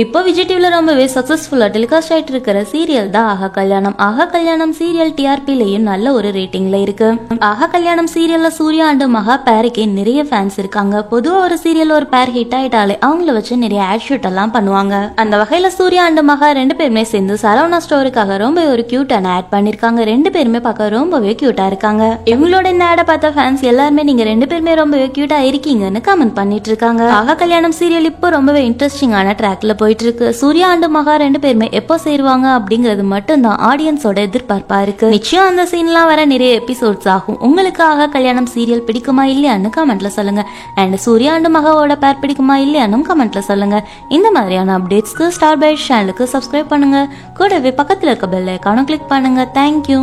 இப்போ விஜய் டிவில ரொம்பவே சக்சஸ்ஃபுல்லா டெலிகாஸ்ட் ஆயிட்டு இருக்கிற சீரியல் தான் ஆஹா கல்யாணம். ஆஹா கல்யாணம் சீரியல் டிஆர்பிலையும் நல்ல ஒரு ரேட்டிங்ல இருக்கு. ஆஹா கல்யாணம் சீரியல்ல சூர்யா அண்ட் மகா பேருக்கு நிறைய ஃபேன்ஸ் இருக்காங்க. பொதுவா ஒரு சீரியல் ஒரு பேர் ஹிட் ஆயிட்டாலே அவங்கள வச்சு நிறைய ஆட் ஷூட் எல்லாம் பண்ணுவாங்க. அந்த வகையில சூர்யா அண்ட் மகா ரெண்டு பேருமே சேர்ந்து சரவணா ஸ்டோருக்காக ரொம்ப ஒரு கியூட்டான ஆட் பண்ணிருக்காங்க. ரெண்டு பேருமே பார்க்க ரொம்பவே கியூட்டா இருக்காங்க. இவங்களோட இந்த ஆட பார்த்த ஃபேன்ஸ் எல்லாருமே நீங்க ரெண்டு பேருமே ரொம்பவே கியூட்டா இருக்கீங்கன்னு கமெண்ட் பண்ணிட்டு இருக்காங்க. ஆஹா கல்யாணம் சீரியல் இப்போ ரொம்பவே இன்ட்ரெஸ்டிங்கான ட்ராக்ல போயிட்டு இருக்கு. சூர்யா அண்ட் மகா ரெண்டு பேருமே எப்போ சேருவாங்க அப்படிங்கிறது மட்டும் தான் ஆடியன்ஸோட எதிர்பார்ப்பா இருக்கு. நிச்சயம் அந்த சீன்லாம் வர நிறைய எபிசோட்ஸ் ஆகும். உங்களுக்கு ஆஹா கல்யாணம் சீரியல் பிடிக்குமா இல்லையான்னு கமெண்ட்ல சொல்லுங்க. அண்ட் சூர்யா அண்ட் மகாவோட பேர் பிடிக்குமா இல்லையான்னு கமெண்ட்ல சொல்லுங்க. இந்த மாதிரியான அப்டேட்ஸ்க்கு ஸ்டார் பைட் சேனலுக்கு சப்ஸ்கிரைப் பண்ணுங்க. கூடவே பக்கத்துல இருக்க பெல் ஐகானை கிளிக் பண்ணுங்க. தேங்க்யூ.